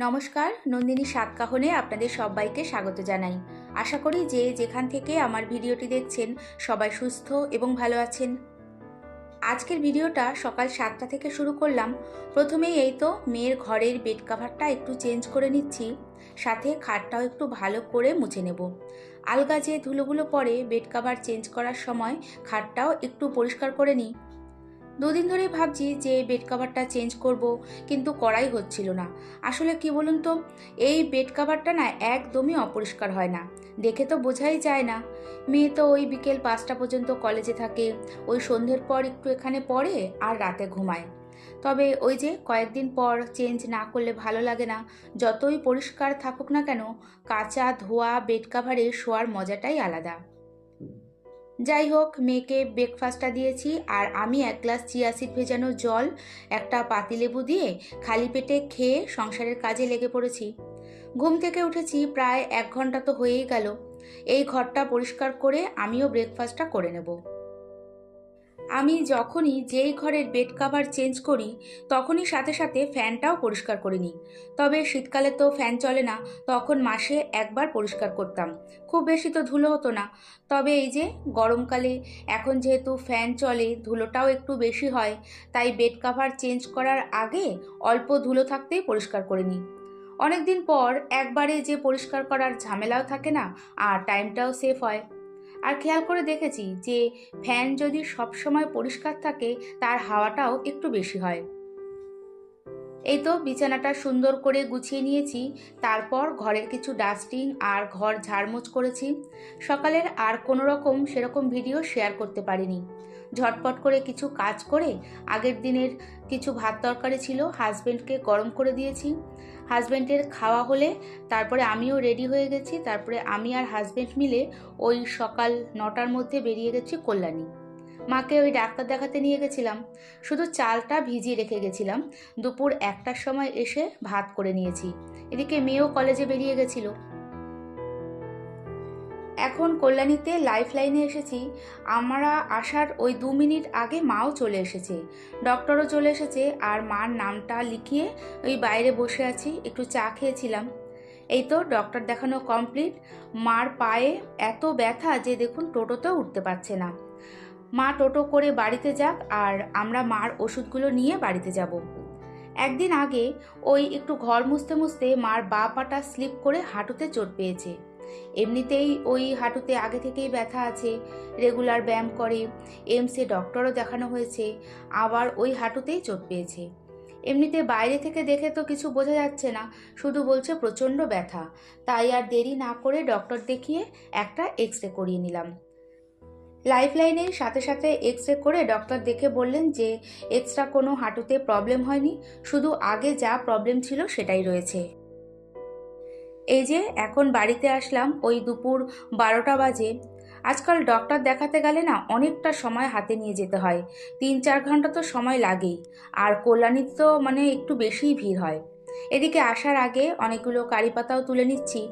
নমস্কার, নন্দিনী সাতকাহনে আপনাদের সবাইকে স্বাগত জানাই। আশা করি যে যেখান থেকে আমার ভিডিওটি দেখছেন সবাই সুস্থ এবং ভালো আছেন। আজকের ভিডিওটা সকাল 7টা থেকে শুরু করলাম। প্রথমেই এই তো মেয়ের ঘরের বেড কাভারটা একটু চেঞ্জ করে নিচ্ছি, সাথে খাটটাও একটু ভালো করে মুছে নেব। আলগা যে ধুলোগুলো পড়ে বেড কাভার চেঞ্জ করার সময় খাটটাও একটু পরিষ্কার করে নিই। দুদিন ধরেই ভাবছি যে বেড কাভারটা চেঞ্জ করব, কিন্তু করাই হচ্ছিল না। আসলে কি বলুন তো, এই বেড কাভারটা না একদমই অপরিষ্কার হয় না, দেখে তো বোঝাই যায় না। মেয়ে তো ওই বিকেল 5টা পর্যন্ত কলেজে থাকে, ওই সন্ধ্যের পর একটু এখানে পড়ে আর রাতে ঘুমায়। তবে ওই যে কয়েকদিন পর চেঞ্জ না করলে ভালো লাগে না। যতই পরিষ্কার থাকুক না কেন, কাচা ধোয়া বেড কাভারে শোয়ার মজাটাই আলাদা। যাই হোক, মেয়েকে ব্রেকফাস্টটা দিয়েছি আর আমি 1 গ্লাস চিয়া সিড ভেজানো জল, একটা পাতিলেবু দিয়ে খালি পেটে খেয়ে সংসারের কাজে লেগে পড়েছি। ঘুম থেকে উঠেছি প্রায় 1 ঘন্টা তো হয়েই গেল। এই ঘরটা পরিষ্কার করে আমিও ব্রেকফাস্টটা করে নেব। আমি যখনই যেই ঘরের বেড কাভার চেঞ্জ করি তখনই সাথে সাথে ফ্যানটাও পরিষ্কার করে নিই। তবে শীতকালে তো ফ্যান চলে না, তখন মাসে একবার পরিষ্কার করতাম, খুব বেশি তো ধুলো হতো না। তবে এই যে গরমকালে এখন যেহেতু ফ্যান চলে, ধুলোটাও একটু বেশি হয়, তাই বেড কাভার চেঞ্জ করার আগে অল্প ধুলো থাকতেই পরিষ্কার করে নিই। অনেক দিন পর একবারে যে পরিষ্কার করার ঝামেলাও থাকে না, আর টাইমটাও সেভ হয়। আর খেয়াল করে দেখেছি যে ফ্যান যদি সবসময় পরিষ্কার থাকে তার হাওয়াটাও একটু বেশি হয়। এই তো বিছানাটা সুন্দর করে গুছিয়ে নিয়েছি, তারপর ঘরের কিছু ডাস্টিং আর ঘর ঝাড়মোছ করেছি। সকালের আর কোনো রকম সেরকম ভিডিও শেয়ার করতে পারিনি। ঝটপট করে কিছু কাজ করে আগের দিনের কিছু ভাত তরকারি ছিল, হাজব্যান্ডকে গরম করে দিয়েছি। হাজব্যান্ডের খাওয়া হলে তারপরে আমিও রেডি হয়ে গেছি। তারপরে আমি আর হাজব্যান্ড মিলে ওই সকাল 9টার মধ্যে বেরিয়ে গেছি কল্যাণী। মাকে ওই ডাক্তার দেখাতে নিয়ে গেছিলাম, শুধু চালটা ভিজিয়ে রেখে গেছিলাম। দুপুর 1টার সময় এসে ভাত করে নিয়েছি। এদিকে মেয়েও কলেজে বেরিয়ে গেছিল। এখন কল্যাণীতে লাইফ লাইনে এসেছি। আমরা আসার ওই 2 মিনিট আগে মাও চলে এসেছে, ডক্টরও চলে এসেছে, আর মার নামটা লিখিয়ে ওই বাইরে বসে আছি, একটু চা খেয়েছিলাম। এই তো ডক্টর দেখানো কমপ্লিট। মার পায়ে এত ব্যথা যে দেখুন টোটোতেও উঠতে পারছে না। মা টোটো করে বাড়িতে যাক, আর আমরা মার ওষুধগুলো নিয়ে বাড়িতে যাব। একদিন আগে ওই একটু ঘর মুছতে মুছতে মার বাঁ পাটা স্লিপ করে হাঁটুতে চোট পেয়েছে। এমনিতেই ওই হাঁটুতে আগে থেকেই ব্যথা আছে, রেগুলার ব্যায়াম করে, এমসে ডক্টরও দেখানো হয়েছে, আবার ওই হাঁটুতেই চোট পেয়েছে। এমনিতে বাইরে থেকে দেখে তো কিছু বোঝা যাচ্ছে না, শুধু বলছে প্রচণ্ড ব্যথা। তাই আর দেরি না করে ডক্টর দেখিয়ে একটা এক্স রে করিয়ে নিলাম। লাইফ লাইনের সাথে সাথে এক্স রে করে ডক্টর দেখে বললেন যে এক্সট্রা কোনো হাঁটুতে প্রবলেম হয়নি, শুধু আগে যা প্রবলেম ছিল সেটাই রয়েছে। এই যে এখন বাড়িতে আসলাম, ওই দুপুর 12টা বাজে। আজকাল ডক্টর দেখাতে গেলে না অনেকটা সময় হাতে নিয়ে যেতে হয়, 3-4 ঘন্টা তো সময় লাগেই। আর কল্যাণীতে তো একটু বেশিই ভিড় হয়। এদিকে আসার আগে অনেকগুলো কারি পাতাও তুলে নিচ্ছি।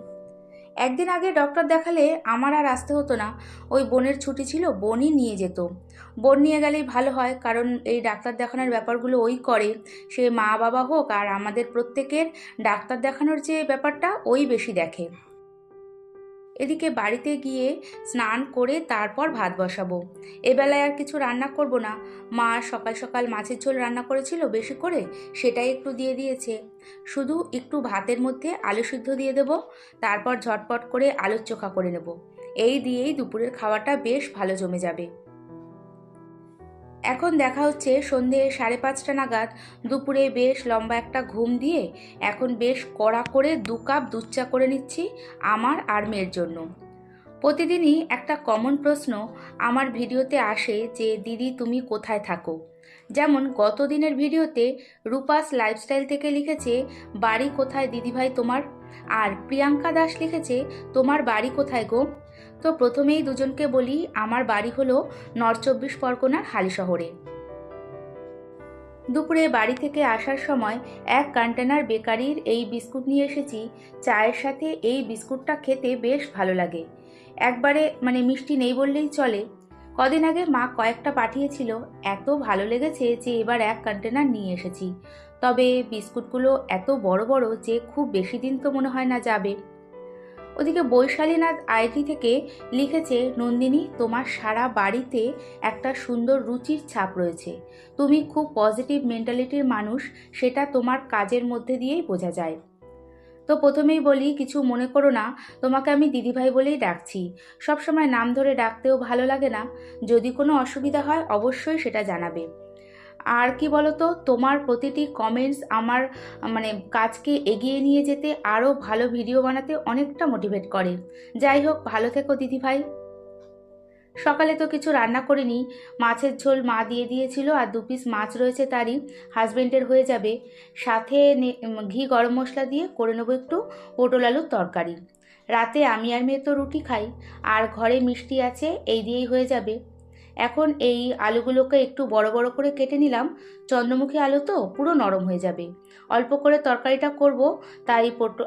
একদিন আগে ডক্টর দেখালে আমার আর আসতে হতো না, ওই বোনের ছুটি ছিল, বোনই নিয়ে যেত। বোন নিয়ে গেলেই ভালো হয়, কারণ এই ডাক্তার দেখানোর ব্যাপারগুলো ওই করে। সে মা বাবা হোক আর আমাদের প্রত্যেকের ডাক্তার দেখানোর যে ব্যাপারটা ওই বেশি দেখে। এদিকে বাড়িতে গিয়ে স্নান করে তারপর ভাত বসাবো। এবেলায় আর কিছু রান্না করব না। মা সকাল সকাল মাছের ঝোল রান্না করেছিল বেশি করে, সেটাই একটু দিয়ে দিয়েছে। শুধু একটু ভাতের মধ্যে আলু সিদ্ধ দিয়ে দেব, তারপর ঝটপট করে আলুর চোখা করে নেব। এই দিয়েই দুপুরের খাওয়াটা বেশ ভালো জমে যাবে। এখন দেখা হচ্ছে সন্ধে 5:30 নাগাদ। দুপুরে বেশ লম্বা একটা ঘুম দিয়ে এখন বেশ কড়া করে 2 কাপ দুধ চা করে নিচ্ছি আমার আর মেয়ের জন্য। প্রতিদিনই একটা কমন প্রশ্ন আমার ভিডিওতে আসে যে দিদি তুমি কোথায় থাকো। যেমন গত দিনের ভিডিওতে রূপাস লাইফস্টাইল থেকে লিখেছে বাড়ি কোথায় দিদিভাই তোমার, আর প্রিয়াঙ্কা দাস লিখেছে তোমার বাড়ি কোথায় গো। তো প্রথমেই দুজনকে বলি, আমার বাড়ি হলো নর্থ 24 পরগনার হালিশহরে। দুপুরে বাড়ি থেকে আসার সময় 1 কন্টেনার বেকারির এই বিস্কুট নিয়ে এসেছি। চায়ের সাথে এই বিস্কুটটা খেতে বেশ ভালো লাগে, একবারে মিষ্টি নেই বললেই চলে। কদিন আগে মা কয়েকটা পাঠিয়েছিল, এত ভালো লেগেছে যে এবার এক কন্টেনার নিয়ে এসেছি। তবে বিস্কুটগুলো এত বড় বড় যে খুব বেশি দিন তো মনে হয় না যাবে। ওদিকে বৈশালীনাথ আইডি থেকে লিখেছে, নন্দিনী, তোমার সারা বাড়িতে একটা সুন্দর রুচির ছাপ রয়েছে। তুমি খুব পজিটিভ মেন্টালিটির মানুষ, সেটা তোমার কাজের মধ্যে দিয়েই বোঝা যায়। তো প্রথমেই বলি, কিছু মনে করো না, তোমাকে আমি দিদিভাই বলেই ডাকছি। সবসময় নাম ধরে ডাকতেও ভালো লাগে না। যদি কোনো অসুবিধা হয় অবশ্যই সেটা জানাবে। আর কি বলতো, তোমার প্রতিটি কমেন্টস আমার কাজকে এগিয়ে নিয়ে যেতে, আরও ভালো ভিডিও বানাতে অনেকটা মোটিভেট করে। যাই হোক, ভালো থেকো দিদিভাই। সকালে তো কিছু রান্না করিনি, মাছের ঝোল মা দিয়ে দিয়েছিল, আর 2 পিস মাছ রয়েছে, তারই হাজবেন্ডের হয়ে যাবে। সাথে ঘি গরম মশলা দিয়ে করে নেবো একটু পটল আলুর তরকারি। রাতে আমি আর মেয়ে তো রুটি খাই, আর ঘরে মিষ্টি আছে, এই দিয়েই হয়ে যাবে। এখন এই আলুগুলোকে একটু বড় বড় করে কেটে নিলাম। চন্দ্রমুখী আলু তো পুরো নরম হয়ে যাবে। অল্প করে তরকারিটা করব, তাই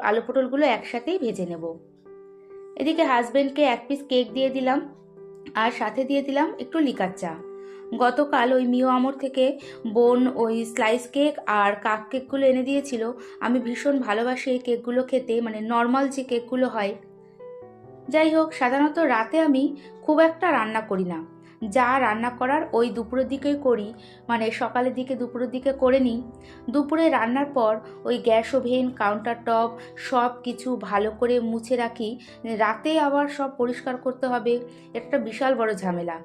আলু পটলগুলো একসাথেই ভেজে নেব। এদিকে হাজবেন্ডকে 1 পিস কেক দিয়ে দিলাম, আর সাথে দিয়ে দিলাম একটু লিকার চা। গতকাল ওই মিও আমর থেকে বোন ওই স্লাইস কেক আর কাপ কেকগুলো এনে দিয়েছিল। আমি ভীষণ ভালোবাসি এই কেকগুলো খেতে, নর্মাল যে কেকগুলো হয়। যাই হোক, সাধারণত রাতে আমি খুব একটা রান্না করি না। যা রান্না করার ওই দুপুরের দিকেই করি, সকালের দিকে দুপুরের দিকে করে নিই। দুপুরে রান্নার পর ওই গ্যাস ওভেন, কাউন্টার টপ সব কিছু ভালো করে মুছে রাখি। রাতে আবার সব পরিষ্কার করতে হবে, একটা বিশাল বড় ঝামেলা।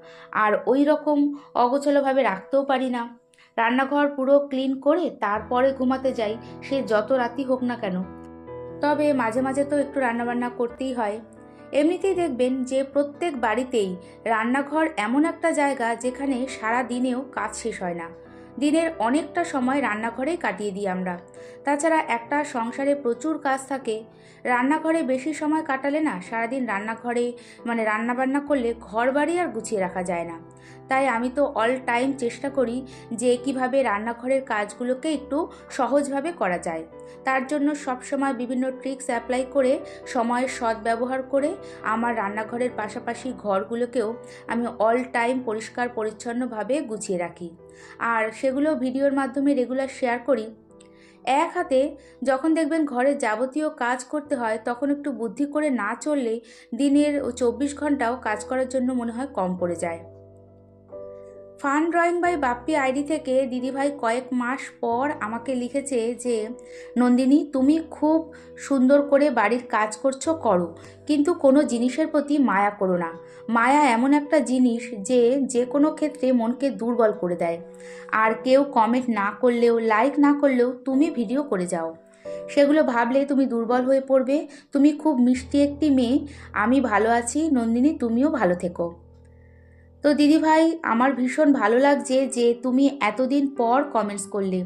আর ওই রকম অগোছালোভাবে রাখতেও পারি না। রান্নাঘর পুরো ক্লিন করে তারপরে ঘুমাতে যাই, সে যত রাতই হোক না কেন। তবে মাঝে মাঝে তো একটু রান্নাবান্না করতেই হয়। এমনিতেই দেখবেন যে প্রত্যেক বাড়িতেই রান্নাঘর এমন একটা জায়গা যেখানে সারা দিনেও কাজ শেষ হয় না। দিনের অনেকটা সময় রান্নাঘরেই কাটিয়ে দিই আমরা। তাছাড়া একটা সংসারে প্রচুর কাজ থাকে, রান্নাঘরে বেশি সময় কাটালে না সারাদিন রান্নাঘরে রান্নাবান্না করলে ঘর বাড়ি আর গুছিয়ে রাখা যায় না। তাই আমি তো অল টাইম চেষ্টা করি যে কিভাবে রান্নাঘরের কাজগুলোকে একটু সহজভাবে করা যায়। তার জন্য সবসময় বিভিন্ন ট্রিক্স অ্যাপ্লাই করে, সময়ের সদ্ব্যবহার করে আমার রান্নাঘরের পাশাপাশি ঘরগুলোকেও আমি অল টাইম পরিষ্কার পরিচ্ছন্নভাবে গুছিয়ে রাখি, আর সেগুলো ভিডিওর মাধ্যমে রেগুলার শেয়ার করি। এক হাতে যখন দেখবেন ঘরের যাবতীয় কাজ করতে হয়, তখন একটু বুদ্ধি করে না চললে দিনের 24 ঘন্টাও কাজ করার জন্য মনে হয় কম পড়ে যায়। Fun drawing by Bappi ID থেকে দিদিভাই কয়েক মাস পর আমাকে লিখেছে যে, নন্দিনী, তুমি খুব সুন্দর করে বাড়ির কাজ করছো, করো, কিন্তু কোনো জিনিসের প্রতি মায়া করো না। মায়া এমন একটা জিনিস যে যে কোনো ক্ষেত্রে মনকে দুর্বল করে দেয়। আর কেউ কমেন্ট না করলেও, লাইক না করলেও তুমি ভিডিও করে যাও, সেগুলো ভাবলে তুমি দুর্বল হয়ে পড়বে। তুমি খুব মিষ্টি একটি মেয়ে, আমি ভালো আছি নন্দিনী, তুমিও ভালো থেকো। তো দিদিভাই, আমার ভীষণ ভালো লাগছে যে তুমি এতদিন পর কমেন্টস করলে।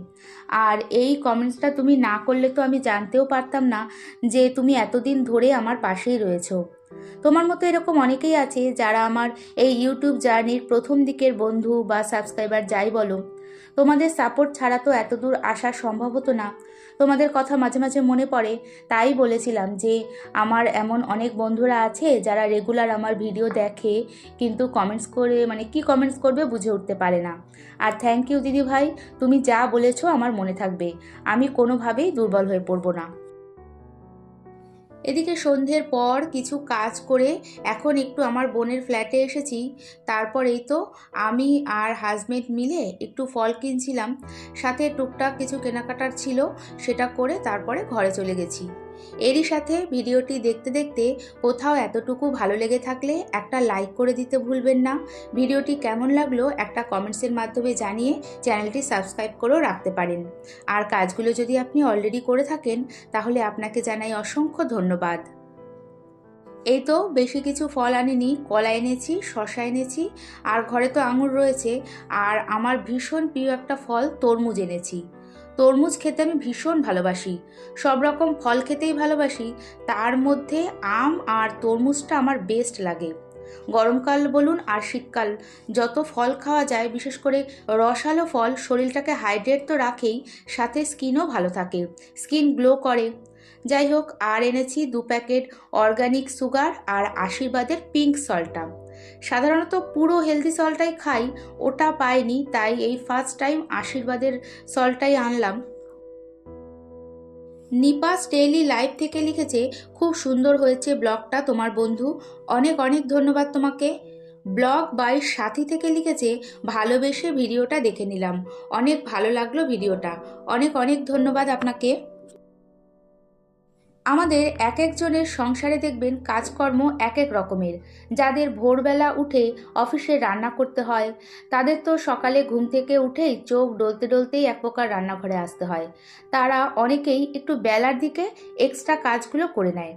আর এই কমেন্টসটা তুমি না করলে তো আমি জানতেও পারতাম না যে তুমি এতদিন ধরে আমার পাশেই রয়েছো। তোমার মতো এরকম অনেকেই আছে যারা আমার এই ইউটিউব জার্নির প্রথম দিকের বন্ধু বা সাবস্ক্রাইবার, যাই বলো। তোমাদের সাপোর্ট ছাড়া তো এত দূর আসা সম্ভব হতো না। তোমাদের কথা মাঝে মাঝে মনে পড়ে, তাই বলেছিলাম যে আমার এমন অনেক বন্ধুরা আছে যারা রেগুলার আমার ভিডিও দেখে, কিন্তু কমেন্টস করে কি কমেন্টস করবে বুঝে উঠতে পারে না। আর থ্যাংক ইউ দিদি ভাই, তুমি যা বলেছো আমার মনে থাকবে, আমি কোনোভাবেই দুর্বল হয়ে পড়বো না। এদিকে সন্ধ্যের পর কিছু কাজ করে এখন একটু আমার বোনের ফ্ল্যাটে এসেছি। তারপরেই তো আমি আর হাজবেন্ড মিলে একটু ফল কিনছিলাম, সাথে টুকটাক কিছু কেনাকাটার ছিল, সেটা করে তারপরে ঘরে চলে গেছি। এরই সাথে ভিডিওটি দেখতে দেখতে কোথাও এতটুকু ভালো লেগে থাকলে একটা লাইক করে দিতে ভুলবেন না। ভিডিওটি কেমন লাগলো একটা কমেন্টসের মাধ্যমে জানিয়ে চ্যানেলটি সাবস্ক্রাইব করেও রাখতে পারেন। আর কাজগুলো যদি আপনি অলরেডি করে থাকেন তাহলে আপনাকে জানাই অসংখ্য ধন্যবাদ। এই তো বেশি কিছু ফল আনিনি, কলা এনেছি, শসা এনেছি, আর ঘরে তো আঙুর রয়েছে। আর আমার ভীষণ প্রিয় একটা ফল তরমুজ এনেছি। তরমুজ খেতে আমি ভীষণ ভালোবাসি, সব রকম ফল খেতেই ভালোবাসি, তার মধ্যে আম আর তরমুজটা আমার বেস্ট লাগে। গরমকাল বলুন আর শীতকাল, যত ফল খাওয়া যায়, বিশেষ করে রসালো ফল শরীরটাকে হাইড্রেট তো রাখেই, সাথে স্কিনও ভালো থাকে, স্কিন গ্লো করে। যাই হোক, আর এনেছি 2 প্যাকেট অর্গানিক সুগার আর আশীর্বাদের পিঙ্ক সল্টটা। সাধারণত পুরো হেলদি সল্টটাই খাই, ওটা পাইনি, তাই এই ফার্স্ট টাইম আশীর্বাদের সল্টটাই আনলাম। নিপাস ডেইলি লাইফ থেকে লিখেছে, খুব সুন্দর হয়েছে ব্লগটা তোমার বন্ধু, অনেক অনেক ধন্যবাদ তোমাকে। ব্লগ বাই সাথী থেকে লিখেছে, ভালোবেসে ভিডিওটা দেখে নিলাম, অনেক ভালো লাগলো ভিডিওটা, অনেক অনেক ধন্যবাদ আপনাকে। আমাদের এক একজনের সংসারে দেখবেন কাজকর্ম এক এক রকমের। যাদের ভোরবেলা উঠে অফিসে রান্না করতে হয়, তাদের তো সকালে ঘুম থেকে উঠেই চোখ ডলতে ডলতেই এক প্রকার রান্নাঘরে আসতে হয়। তারা অনেকেই একটু বেলার দিকে এক্সট্রা কাজগুলো করে নেয়।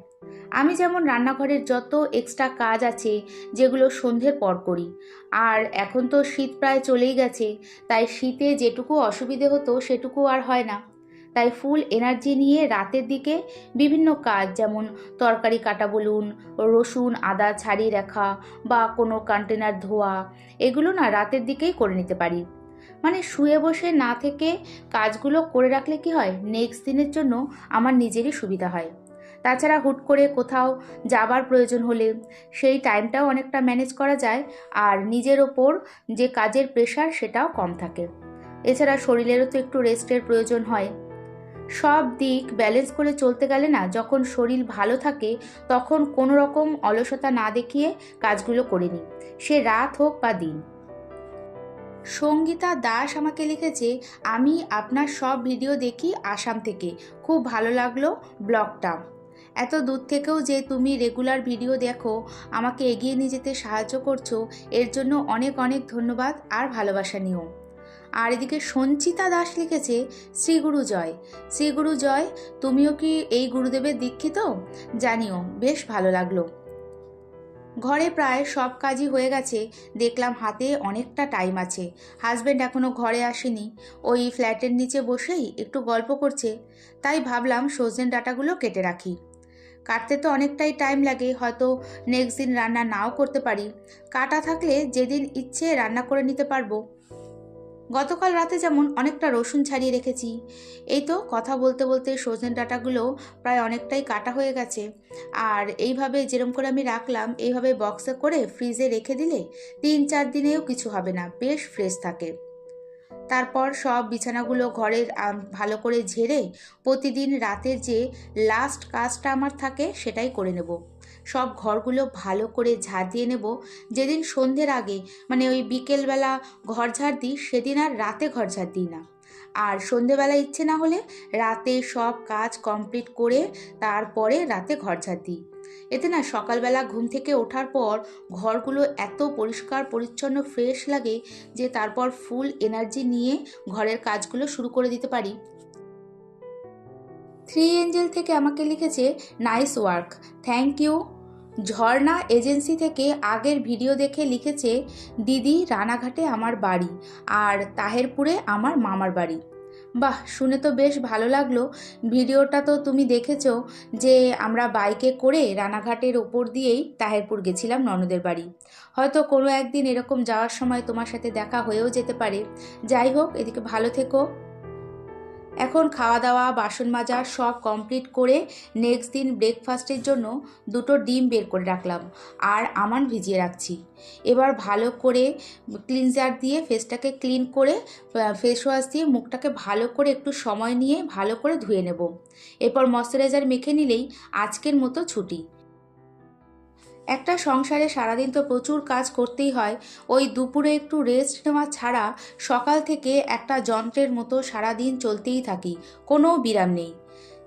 আমি যেমন রান্নাঘরের যত এক্সট্রা কাজ আছে যেগুলো সন্ধ্যের পর করি। আর এখন তো শীত প্রায় চলেই গেছে, তাই শীতে যেটুকু অসুবিধে হতো সেটুকু আর হয় না। তাই ফুল এনার্জি নিয়ে রাতের দিকে বিভিন্ন কাজ, যেমন তরকারি কাটা বলুন, রসুন আদা ছাড়িয়ে রাখা বা কোনো কন্টেনার ধোয়া, এগুলো না রাতের দিকেই করে নিতে পারি। মানে শুয়ে বসে না থেকে কাজগুলো করে রাখলে কি হয়, নেক্সট দিনের জন্য আমার নিজেরই সুবিধা হয়। তাছাড়া হুট করে কোথাও যাবার প্রয়োজন হলে সেই টাইমটাও অনেকটা ম্যানেজ করা যায়, আর নিজের ওপর যে কাজের প্রেশার সেটাও কম থাকে। এছাড়া শরীরেরও তো একটু রেস্টের প্রয়োজন হয়। সব দিক ব্যালেন্স করে চলতে গেলে না, যখন শরীর ভালো থাকে তখন কোনো রকম অলসতা না দেখিয়ে কাজগুলো করে নিই, সে রাত হোক বা দিন। সঙ্গীতা দাস আমাকে লিখেছে, আমি আপনার সব ভিডিও দেখি আসাম থেকে, খুব ভালো লাগলো ব্লগটা। এত দূর থেকেও যে তুমি রেগুলার ভিডিও দেখো, আমাকে এগিয়ে নিয়ে যেতে সাহায্য করছো, এর জন্য অনেক অনেক ধন্যবাদ আর ভালোবাসা নিও। আর এদিকে সঞ্চিতা দাস লিখেছে, শ্রীগুরু জয়। শ্রীগুরু জয়, তুমিও কি এই গুরুদেবের দীক্ষিত? জানিও, বেশ ভালো লাগলো। ঘরে প্রায় সব কাজই হয়ে গেছে, দেখলাম হাতে অনেকটা টাইম আছে। হাজব্যান্ড এখনও ঘরে আসেনি, ওই ফ্ল্যাটের নিচে বসেই একটু গল্প করছে, তাই ভাবলাম সজনে ডাঁটাগুলো কেটে রাখি। কাটতে তো অনেকটাই টাইম লাগে, হয়তো নেক্সট দিন রান্না নাও করতে পারি। কাটা থাকলে যেদিন ইচ্ছে রান্না করে নিতে পারবো। গতকাল রাতে যেমন অনেকটা রসুন ছাড়িয়ে রেখেছি, এই তো কথা বলতে বলতে সজনে ডাঁটাগুলো প্রায় অনেকটাই কাটা হয়ে গেছে। আর এইভাবে যেরকম করে আমি রাখলাম, এইভাবে বক্সে করে ফ্রিজে রেখে দিলে 3-4 দিনেও কিছু হবে না, বেশ ফ্রেশ থাকে। তারপর সব বিছানাগুলো ঘরের ভালো করে ঝেড়ে প্রতিদিন রাতের যে লাস্ট কাজটা আমার থাকে সেটাই করে নেব। সব ঘরগুলো ভালো করে ঝাড় দিয়ে নেব। যেদিন সন্ধ্যের আগে, মানে ওই বিকেলবেলা ঘর ঝাড় দিই, সেদিন আর রাতে ঘর ঝাড় দিই না। আর সন্ধেবেলা ইচ্ছে না হলে রাতে সব কাজ কমপ্লিট করে তারপরে রাতে ঘর ঝাড় দিই। এতে না সকালবেলা ঘুম থেকে ওঠার পর ঘরগুলো এত পরিষ্কার পরিচ্ছন্ন ফ্রেশ লাগে যে তারপর ফুল এনার্জি নিয়ে ঘরের কাজগুলো শুরু করে দিতে পারি। 3 এঞ্জেল থেকে আমাকে লিখেছে, nice work, thank you. Jharna agency থেকে আগের ভিডিও দেখে লিখেছে, দিদি রানাঘাটে আমার বাড়ি আর তাহেরপুরে আমার মামার বাড়ি। বাহ, শুনে তো বেশ ভালো লাগলো। ভিডিওটা তো তুমি দেখেছো যে আমরা বাইকে করে রানাঘাটের ওপর দিয়েই তাহেরপুর গেছিলাম ননদের বাড়ি। হয়তো কোনো একদিন এরকম যাওয়ার সময় তোমার সাথে দেখা হয়েও যেতে পারে। যাই হোক, এদিকে ভালো থেকো। এখন খাওয়া দাওয়া বাসন মাজা সব কমপ্লিট করে নেক্সট দিন ব্রেকফাস্টের জন্য 2টো ডিম বের করে রাখলাম আর আমন্ড ভিজিয়ে রাখছি। এবার ভালো করে ক্লিনজার দিয়ে ফেসটাকে ক্লিন করে ফেস ওয়াশ দিয়ে মুখটাকে ভালো করে একটু সময় নিয়ে ভালো করে ধুয়ে নেব। এরপর ময়শ্চারাইজার মেখে নিলেই আজকের মতো ছুটি। একটা সংসারে সারাদিন তো প্রচুর কাজ করতেই হয়, ওই দুপুরে একটু রেস্ট নেওয়া ছাড়া সকাল থেকে একটা যন্ত্রের মতো সারাদিন চলতেই থাকি, কোনো বিরাম নেই।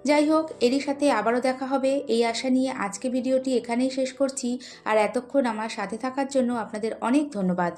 যাই হোক, এরই সাথে আবারও দেখা হবে এই আশা নিয়ে আজকে ভিডিওটি এখানেই শেষ করছি। আর এতক্ষণ আমার সাথে থাকার জন্য আপনাদের অনেক ধন্যবাদ।